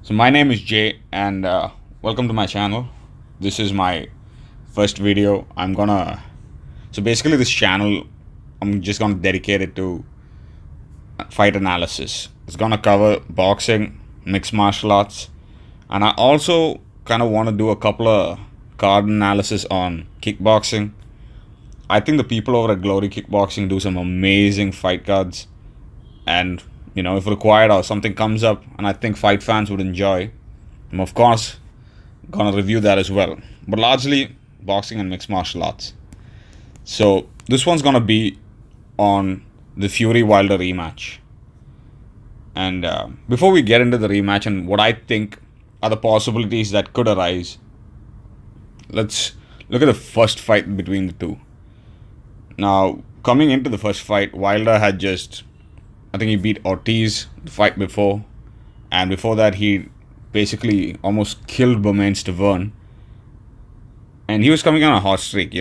So my name is Jay, and welcome to my channel. This is my first video. So basically this channel, I'm just gonna dedicate it to fight analysis. It's gonna cover boxing, mixed martial arts, and I also kind of want to do a couple of card analysis on kickboxing. I think the people over at Glory Kickboxing do some amazing fight cards, and if required or something comes up and I think fight fans would enjoy, I'm of course gonna review that as well. But largely boxing and mixed martial arts. So this one's gonna be on the Fury Wilder rematch. And before we get into the rematch and what I think are the possibilities that could arise, let's look at the first fight between the two. Now, coming into the first fight, Wilder had I think he beat Ortiz the fight before, and before that he basically almost killed Bermain Stavern, and he was coming on a hot streak.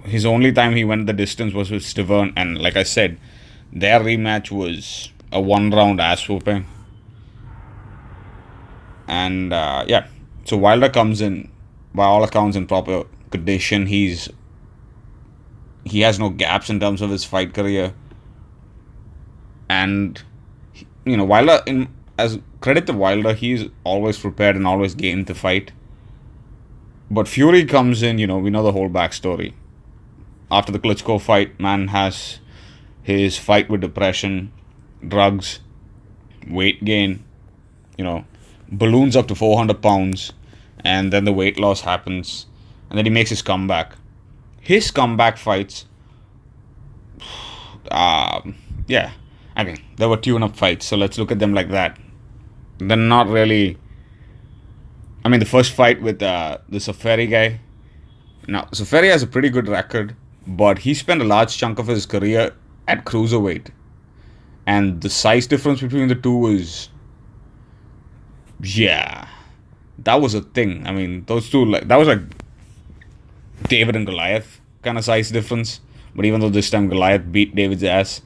His only time he went the distance was with Stavern, and like I said, their rematch was a one-round ass whooping. And yeah, so Wilder comes in, by all accounts, in proper condition. He has no gaps in terms of his fight career. And Wilder, as credit to Wilder, he's always prepared and always game to fight. But Fury comes in, we know the whole backstory. After the Klitschko fight, man has his fight with depression, drugs, weight gain, balloons up to 400 pounds, and then the weight loss happens, and then he makes his comeback. His comeback fights, yeah, I mean, there were tune-up fights, so let's look at them like that. They're not really. I mean, the first fight with the Safari guy. Now, Safari has a pretty good record, but he spent a large chunk of his career at cruiserweight, and the size difference between the two is, yeah, that was a thing. I mean, those two, that was like David and Goliath kind of size difference. But even though this time Goliath beat David's ass.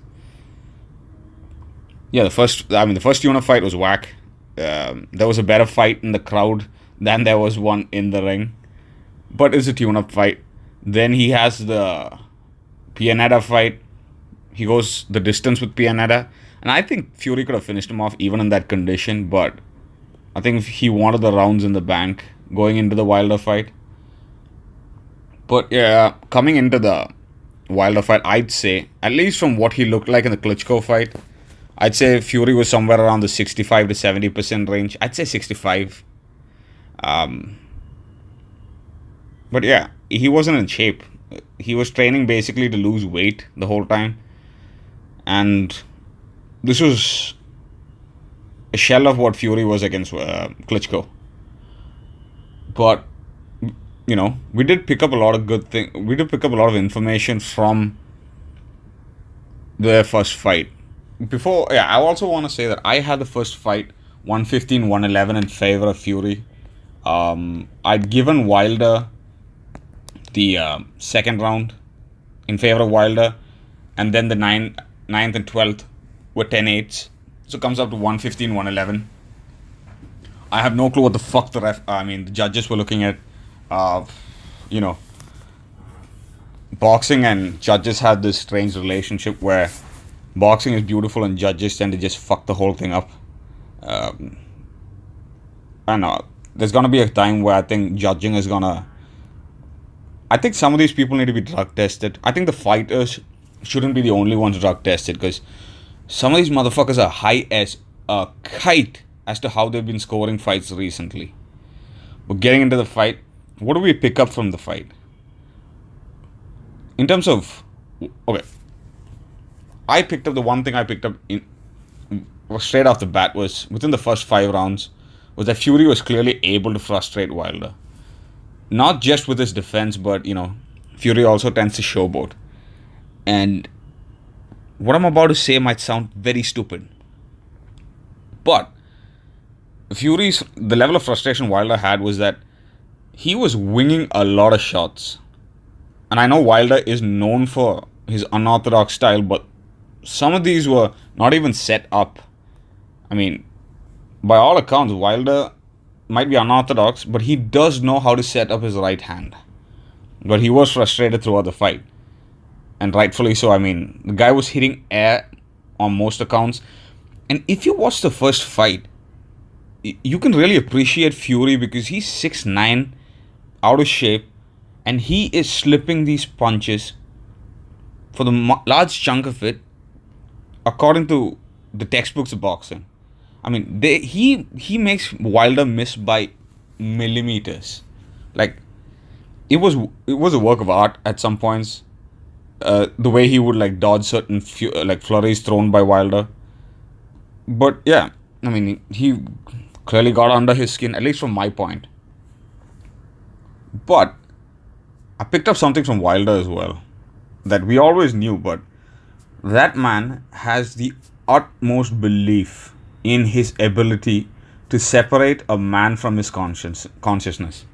Yeah, the first tune-up fight was whack. There was a better fight in the crowd than there was one in the ring. But it's a tune-up fight. Then he has the Pianetta fight. He goes the distance with Pianetta. And I think Fury could have finished him off even in that condition. But I think he wanted the rounds in the bank going into the Wilder fight. But yeah, coming into the Wilder fight, I'd say, at least from what he looked like in the Klitschko fight, I'd say Fury was somewhere around the 65 to 70% range. I'd say 65. But yeah, he wasn't in shape. He was training basically to lose weight the whole time. And this was a shell of what Fury was against Klitschko. But, we did pick up a lot of good things. We did pick up a lot of information from the first fight. I also want to say that I had the first fight 115-111 in favor of Fury. I'd given Wilder the second round in favor of Wilder, and then the 9th and 12th were 10-8s. So it comes up to 115-111. I have no clue what the fuck the judges were looking at. Boxing and judges had this strange relationship where boxing is beautiful and judges tend to just fuck the whole thing up. I don't know. There's gonna be a time where I think judging is gonna. I think some of these people need to be drug tested. I think the fighters shouldn't be the only ones drug tested, because some of these motherfuckers are high as a kite as to how they've been scoring fights recently. But getting into the fight, what do we pick up from the fight? In terms of, okay, the one thing I picked up straight off the bat was within the first 5 rounds was that Fury was clearly able to frustrate Wilder. Not just with his defense, but Fury also tends to showboat. And what I'm about to say might sound very stupid, but the level of frustration Wilder had was that he was winging a lot of shots. And I know Wilder is known for his unorthodox style, but some of these were not even set up. I mean, by all accounts, Wilder might be unorthodox, but he does know how to set up his right hand. But he was frustrated throughout the fight, and rightfully so. I mean, the guy was hitting air on most accounts. And if you watch the first fight, you can really appreciate Fury because he's 6'9", out of shape, and he is slipping these punches for the large chunk of it, according to the textbooks of boxing. I mean, he makes Wilder miss by millimeters. Like it was a work of art at some points. The way he would like dodge certain like flurries thrown by Wilder. But yeah, I mean, he clearly got under his skin, at least from my point. But I picked up something from Wilder as well that we always knew, but that man has the utmost belief in his ability to separate a man from his consciousness.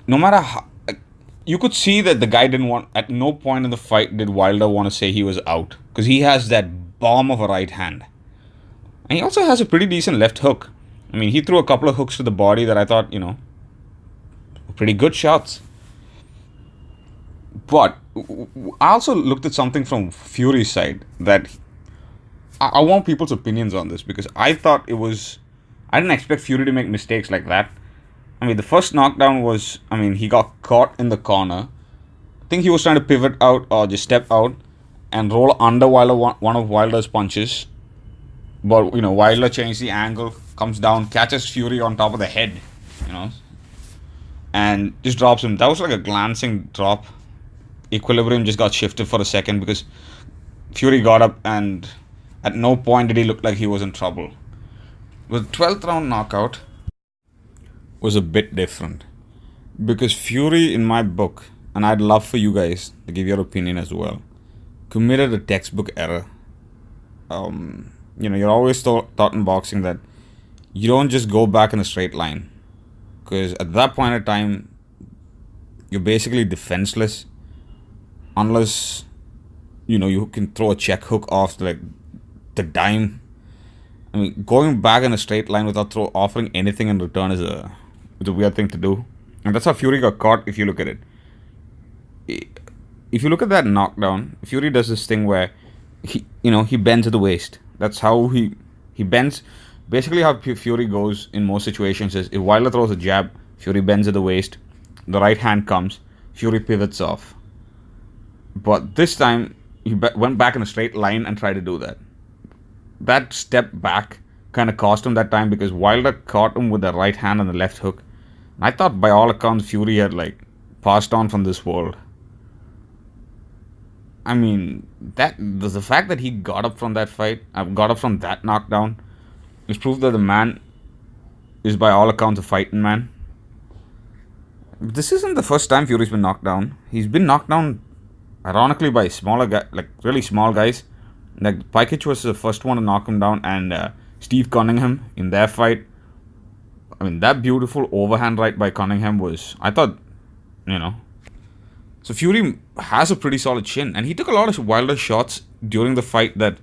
No matter how, like, you could see that the guy didn't want, at no point in the fight did Wilder want to say he was out because he has that bomb of a right hand. And he also has a pretty decent left hook. I mean, he threw a couple of hooks to the body that I thought, pretty good shots. But I also looked at something from Fury's side that I want people's opinions on this because I thought I didn't expect Fury to make mistakes like that. I mean, the first knockdown was, I mean, he got caught in the corner. I think he was trying to pivot out or just step out and roll under one of Wilder's punches. But, Wilder changed the angle, comes down, catches Fury on top of the head, and just drops him. That was like a glancing drop. Equilibrium just got shifted for a second because Fury got up and at no point did he look like he was in trouble. The 12th round knockout was a bit different because Fury, in my book, and I'd love for you guys to give your opinion as well, committed a textbook error. You're always taught in boxing that you don't just go back in a straight line because at that point in time, you're basically defenseless unless, you can throw a check hook off like the dime. I mean, going back in a straight line without offering anything in return is a weird thing to do. And that's how Fury got caught if you look at it. If you look at that knockdown, Fury does this thing where he bends at the waist. That's how he bends. Basically, how Fury goes in most situations is if Wilder throws a jab, Fury bends at the waist, the right hand comes, Fury pivots off. But this time, he went back in a straight line and tried to do that. That step back kind of cost him that time because Wilder caught him with the right hand and the left hook. And I thought by all accounts, Fury had passed on from this world. I mean, the fact that he got up from that fight, got up from that knockdown, is proof that the man is by all accounts a fighting man. This isn't the first time Fury's been knocked down. He's been knocked down, ironically, by smaller guys, really small guys. Pikic was the first one to knock him down, and Steve Cunningham in their fight. I mean, that beautiful overhand right by Cunningham was, I thought, So Fury has a pretty solid chin, and he took a lot of Wilder shots during the fight that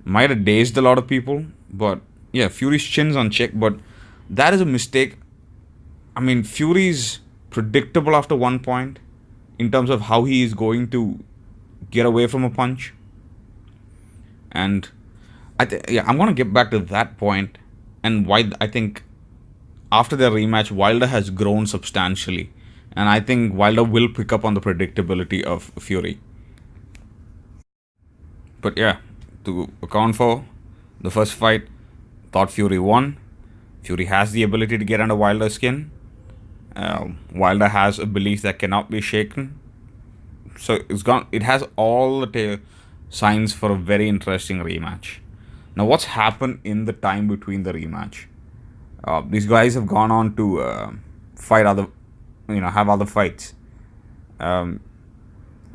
might have dazed a lot of people. But yeah, Fury's chin's on check, but that is a mistake. I mean, Fury's predictable after one point in terms of how he is going to get away from a punch. And I'm going to get back to that point and why I think after their rematch, Wilder has grown substantially. And I think Wilder will pick up on the predictability of Fury. But yeah, to account for the first fight, thought Fury won. Fury has the ability to get under Wilder's skin. Wilder has a belief that cannot be shaken. So it has all the signs for a very interesting rematch. Now, what's happened in the time between the rematch? These guys have gone on to fight have other fights.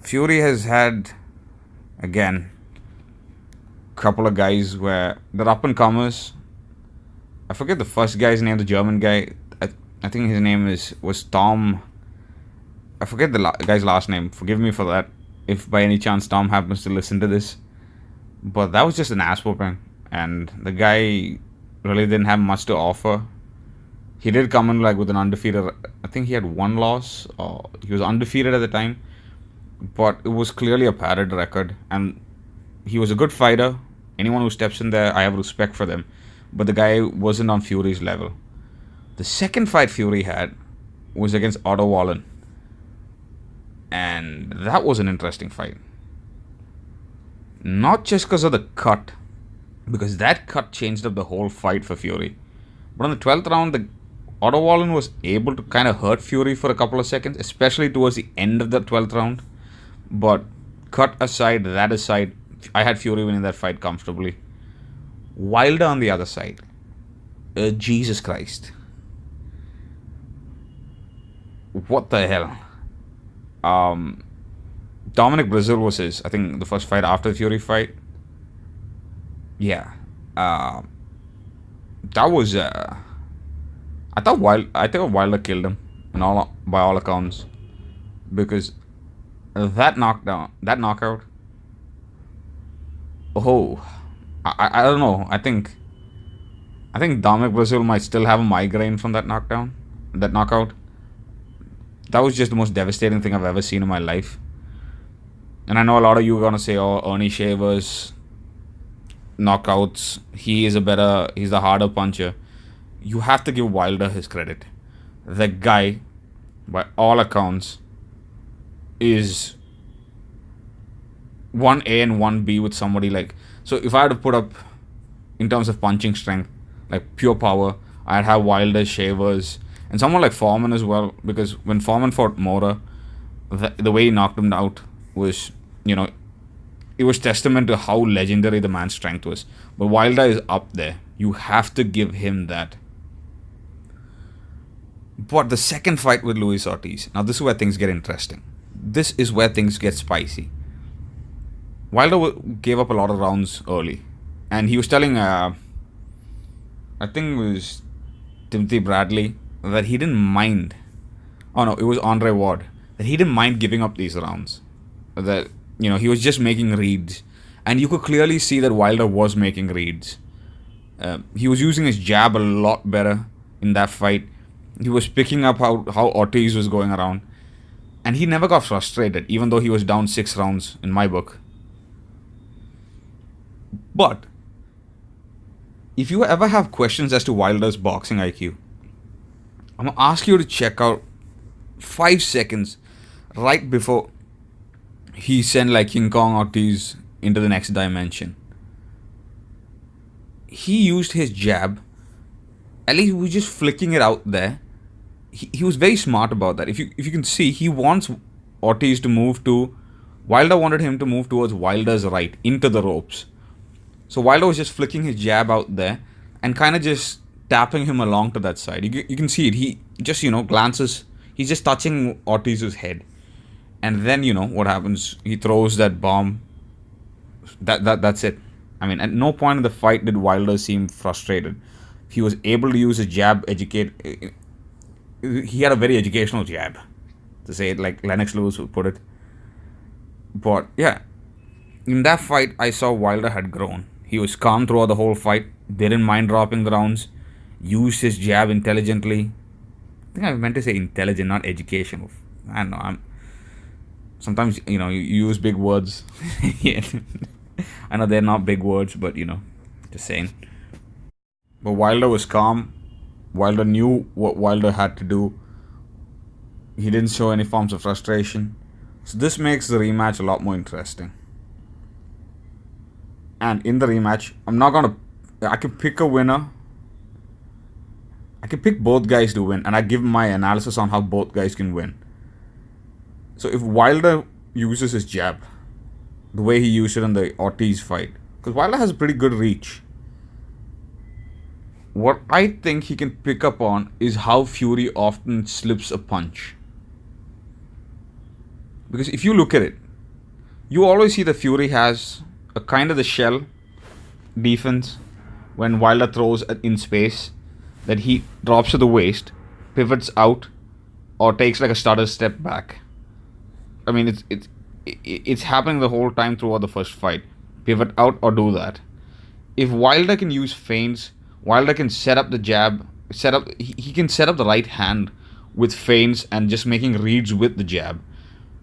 Fury has had, again, a couple of guys where they're up and comers. I forget the first guy's name, the German guy. I think his name was Tom. I forget the guy's last name. Forgive me for that, if by any chance Tom happens to listen to this. But that was just an ass whooping. And the guy really didn't have much to offer. He did come in like with an undefeated. I think he had one loss, or he was undefeated at the time, but it was clearly a padded record. And he was a good fighter. Anyone who steps in there, I have respect for them. But the guy wasn't on Fury's level. The second fight Fury had was against Otto Wallen, and that was an interesting fight. Not just because of the cut, because that cut changed up the whole fight for Fury. But on the 12th round, the Otto Wallen was able to kind of hurt Fury for a couple of seconds, especially towards the end of the 12th round. But cut aside, that aside, I had Fury winning that fight comfortably. Wilder on the other side. Jesus Christ. What the hell? Dominic Brazil was his, I think, the first fight after the Fury fight. Yeah. That was. I think Wilder killed him, by all accounts, because that knockout. Oh, I don't know. I think Dominic Brazil might still have a migraine from that knockout. That was just the most devastating thing I've ever seen in my life. And I know a lot of you are gonna say, "Oh, Ernie Shavers knockouts. He's the harder puncher." You have to give Wilder his credit. The guy, by all accounts, is 1A and 1B with somebody like. So if I had to put up, in terms of punching strength, like pure power, I'd have Wilder, Shavers, and someone like Foreman as well. Because when Foreman fought Mora, the way he knocked him out was, it was testament to how legendary the man's strength was. But Wilder is up there. You have to give him that. But the second fight with Luis Ortiz, now this is where things get interesting. This is where things get spicy. Wilder gave up a lot of rounds early. And he was telling, I think it was Timothy Bradley, that he didn't mind. Oh no, it was Andre Ward. That he didn't mind giving up these rounds. That, he was just making reads. And you could clearly see that Wilder was making reads. He was using his jab a lot better in that fight. He was picking up how Ortiz was going around. And he never got frustrated, even though he was down 6 rounds in my book. But if you ever have questions as to Wilder's boxing IQ, I'm going to ask you to check out 5 seconds right before he sent like King Kong Ortiz into the next dimension. He used his jab. At least he was just flicking it out there. He was very smart about that. If you can see, he wants Ortiz to move to. Wilder wanted him to move towards Wilder's right, into the ropes. So Wilder was just flicking his jab out there and kind of just tapping him along to that side. You can see it. He just, glances. He's just touching Ortiz's head. And then, what happens? He throws that bomb. That's it. I mean, at no point in the fight did Wilder seem frustrated. He was able to use his jab, he had a very educational jab, to say it like Lennox Lewis would put it. But yeah, in that fight, I saw Wilder had grown. He was calm throughout the whole fight, didn't mind dropping the rounds, used his jab intelligently. I think I meant to say intelligent, not educational. I don't know. Sometimes, you use big words. Yeah. I know they're not big words, but, just saying. But Wilder was calm. Wilder knew what Wilder had to do. He didn't show any forms of frustration. So this makes the rematch a lot more interesting. And in the rematch, I can pick a winner. I can pick both guys to win, and I give my analysis on how both guys can win. So if Wilder uses his jab, the way he used it in the Ortiz fight, because Wilder has a pretty good reach. What I think he can pick up on is how Fury often slips a punch. Because if you look at it, you always see that Fury has a kind of the shell defense when Wilder throws in space, that he drops to the waist, pivots out, or takes like a stutter step back. I mean, it's happening the whole time throughout the first fight. Pivot out or do that. If Wilder can use feints Wilder can set up the jab, he can set up the right hand with feints and just making reads with the jab.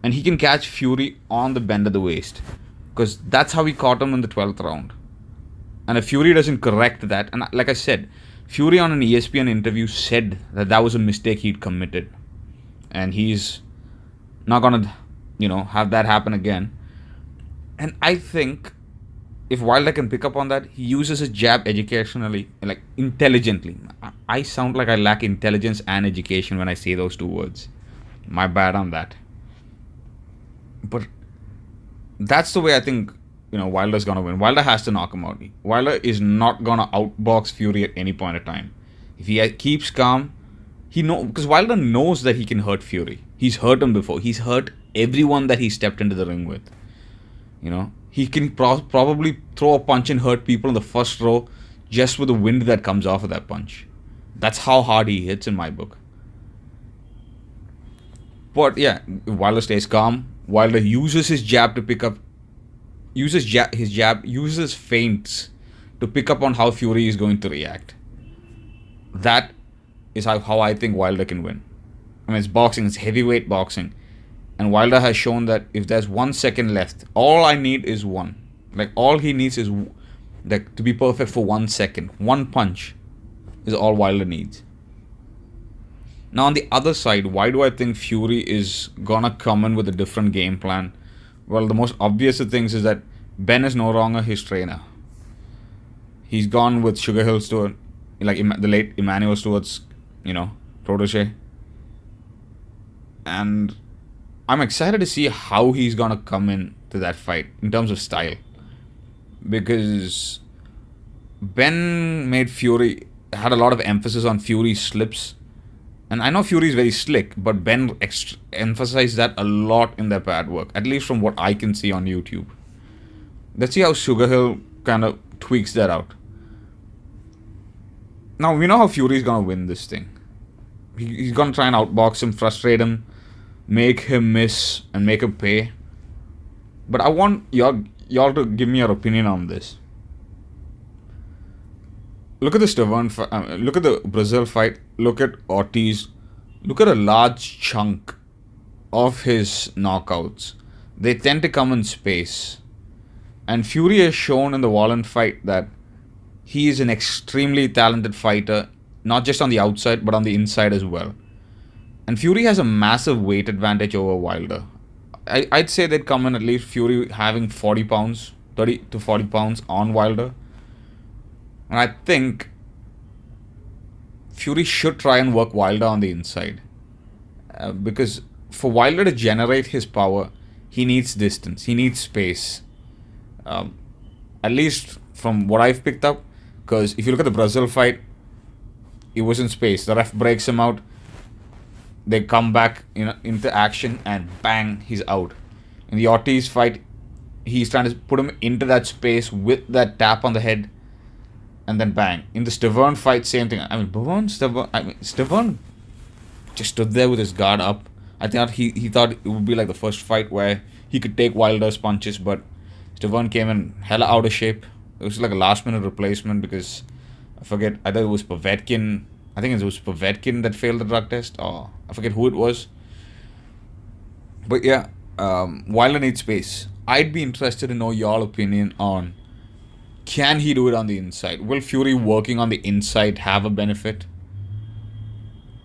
And he can catch Fury on the bend of the waist. Because that's how he caught him in the 12th round. And if Fury doesn't correct that, and like I said, Fury on an ESPN interview said that that was a mistake he'd committed. And he's not gonna, have that happen again. And I think if Wilder can pick up on that, he uses his jab educationally, like intelligently. I sound like I lack intelligence and education when I say those two words. My bad on that. But that's the way I think, Wilder's gonna win. Wilder has to knock him out. Wilder is not gonna outbox Fury at any point of time. If he keeps calm, because Wilder knows that he can hurt Fury. He's hurt him before. He's hurt everyone that he stepped into the ring with. He can probably throw a punch and hurt people in the first row just with the wind that comes off of that punch. That's how hard he hits in my book. But yeah, Wilder stays calm. Wilder uses his jab to pick up, uses feints to pick up on how Fury is going to react. That is how I think Wilder can win. I mean, it's boxing, it's heavyweight boxing. And Wilder has shown that if there's 1 second left, all I need is one. Like, all he needs is to be perfect for 1 second. One punch is all Wilder needs. Now, on the other side, why do I think Fury is gonna come in with a different game plan? Well, the most obvious of things is that Ben is no longer his trainer. He's gone with Sugar Hill Stewart, like the late Emmanuel Stewart's, protege. And I'm excited to see how he's gonna come in to that fight in terms of style. Because Ben had a lot of emphasis on Fury's slips. And I know Fury is very slick, but Ben emphasized that a lot in their pad work, at least from what I can see on YouTube. Let's see how Sugar Hill kind of tweaks that out. Now, we know how Fury is going to win this thing. He's going to try and outbox him, frustrate him, make him miss, and make him pay. But I want y'all to give me your opinion on this. Look at the look at the Brazil fight. Look at Ortiz. Look at a large chunk of his knockouts. They tend to come in space. And Fury has shown in the Wallen fight that he is an extremely talented fighter, not just on the outside, but on the inside as well. And Fury has a massive weight advantage over Wilder. I'd say they'd come in at least Fury having 40 pounds, 30 to 40 pounds on Wilder. And I think Fury should try and work Wilder on the inside. Because for Wilder to generate his power, he needs distance. He needs space. At least from what I've picked up. Because if you look at the Brazil fight, he was in space. The ref breaks him out. They come back into action and bang, he's out. In the Ortiz fight, he's trying to put him into that space with that tap on the head. And then bang. In the Stiverne fight, same thing. Stiverne just stood there with his guard up. I thought he thought it would be like the first fight where he could take Wilder's punches, but Stiverne came in hella out of shape. It was like a last minute replacement because I forget, either it was Povetkin. I think it was Povetkin that failed the drug test, or I forget who it was. But yeah, Wilder needs space. I'd be interested to know your opinion on, can he do it on the inside? Will Fury working on the inside have a benefit?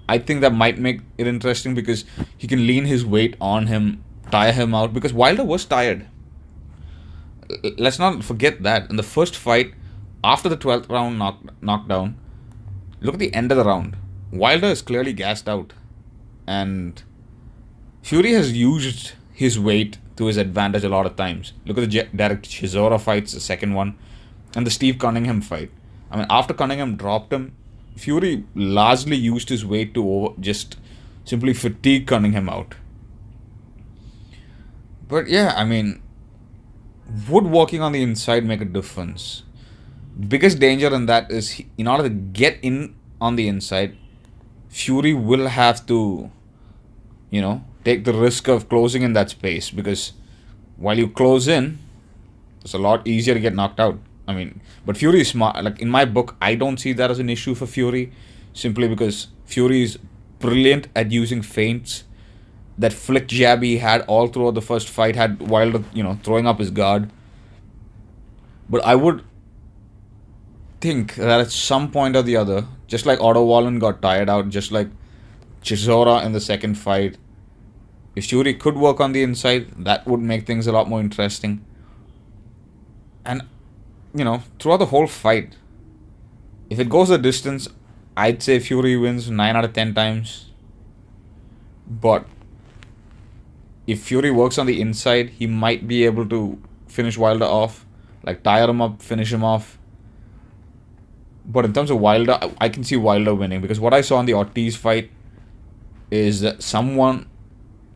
I think that might make it interesting because he can lean his weight on him, tire him out, because Wilder was tired. Let's not forget that. In the first fight, after the 12th round knockdown, look at the end of the round. Wilder is clearly gassed out. And Fury has used his weight to his advantage a lot of times. Look at the Derek Chisora fights, the second one, and the Steve Cunningham fight. I mean, after Cunningham dropped him, Fury largely used his weight to just simply fatigue Cunningham out. But yeah, I mean, would walking on the inside make a difference? The biggest danger in that is, in order to get in on the inside, Fury will have to, take the risk of closing in that space, because while you close in, it's a lot easier to get knocked out. I mean, but Fury is smart. Like in my book, I don't see that as an issue for Fury, simply because Fury is brilliant at using feints. That flick jab he had all throughout the first fight had Wilder, throwing up his guard. But I would think that at some point or the other, just like Otto Wallen got tired out, just like Chisora in the second fight, if Fury could work on the inside, that would make things a lot more interesting. And, throughout the whole fight, if it goes the distance, I'd say Fury wins 9 out of 10 times. But if Fury works on the inside, he might be able to finish Wilder off, like tire him up, finish him off. But in terms of Wilder, I can see Wilder winning because what I saw in the Ortiz fight is that someone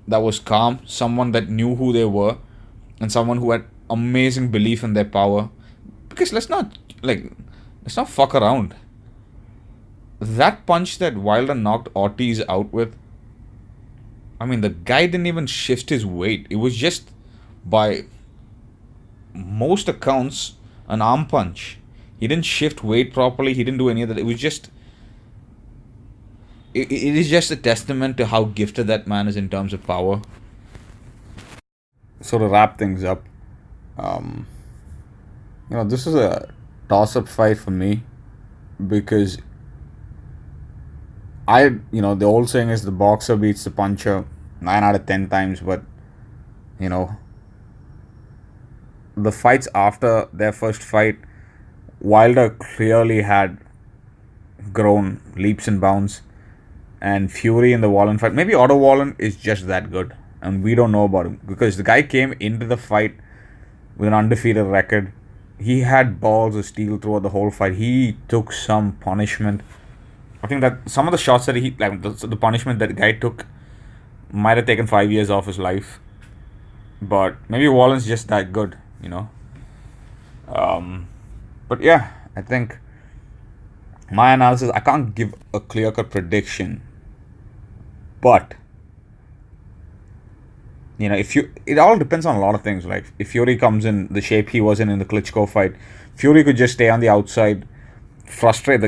that was calm, someone that knew who they were, and someone who had amazing belief in their power. Because let's not fuck around. That punch that Wilder knocked Ortiz out with, I mean, the guy didn't even shift his weight. It was just, by most accounts, an arm punch. He didn't shift weight properly. He didn't do any of that. It was just. It is just a testament to how gifted that man is in terms of power. So to wrap things up, um, this is a toss-up fight for me because the old saying is the boxer beats the puncher 9 out of 10 times, but, the fights after their first fight, Wilder clearly had grown leaps and bounds, and Fury in the Wallen fight, maybe Otto Wallen is just that good, and we don't know about him because the guy came into the fight with an undefeated record. He had balls of steel throughout the whole fight. He took some punishment. I think that some of the shots that the punishment that the guy took might have taken 5 years off his life. But maybe Wallen's just that good, But yeah, I think my analysis, I can't give a clear-cut prediction. But, it all depends on a lot of things. Like, if Fury comes in the shape he was in the Klitschko fight, Fury could just stay on the outside, frustrate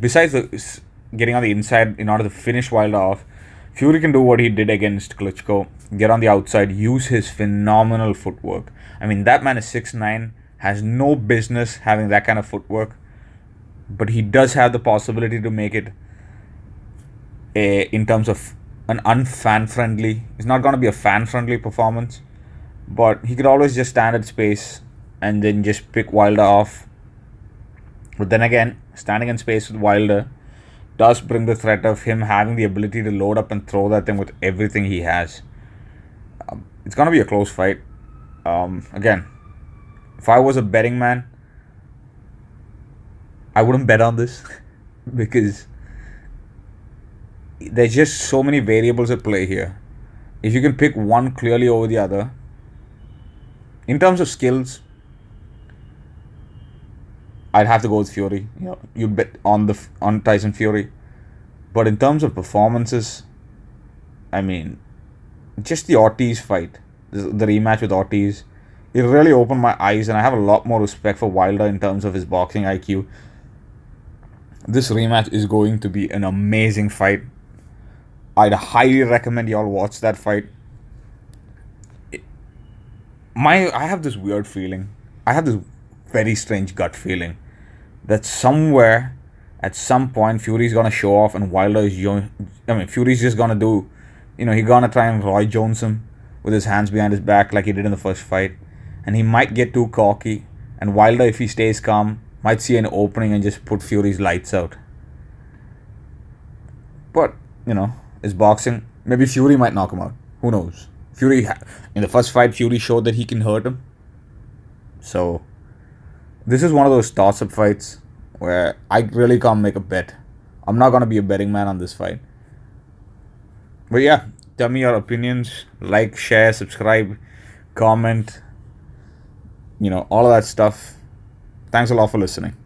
besides getting on the inside in order to finish Wilder off, Fury can do what he did against Klitschko, get on the outside, use his phenomenal footwork. I mean, that man is 6'9", has no business having that kind of footwork, but he does have the possibility to make it in terms of an unfan-friendly, it's not going to be a fan-friendly performance, but he could always just stand at space and then just pick Wilder off. But then again, standing in space with Wilder does bring the threat of him having the ability to load up and throw that thing with everything he has. It's going to be a close fight. Again, if I was a betting man, I wouldn't bet on this because there's just so many variables at play here. If you can pick one clearly over the other, in terms of skills, I'd have to go with Fury. You'd bet on Tyson Fury. But in terms of performances, I mean, just the Ortiz fight, the rematch with Ortiz, it really opened my eyes, and I have a lot more respect for Wilder in terms of his boxing IQ. This rematch is going to be an amazing fight. I'd highly recommend y'all watch that fight. I have this weird feeling. I have this very strange gut feeling that somewhere, at some point, Fury's gonna show off, and Fury's just gonna do, he's gonna try and Roy Jones him with his hands behind his back like he did in the first fight, and he might get too cocky, and Wilder, if he stays calm, might see an opening and just put Fury's lights out. But, it's boxing. Maybe Fury might knock him out. Who knows? In the first fight, Fury showed that he can hurt him. So, this is one of those toss-up fights where I really can't make a bet. I'm not going to be a betting man on this fight. But yeah, tell me your opinions. Like, share, subscribe, comment. All of that stuff. Thanks a lot for listening.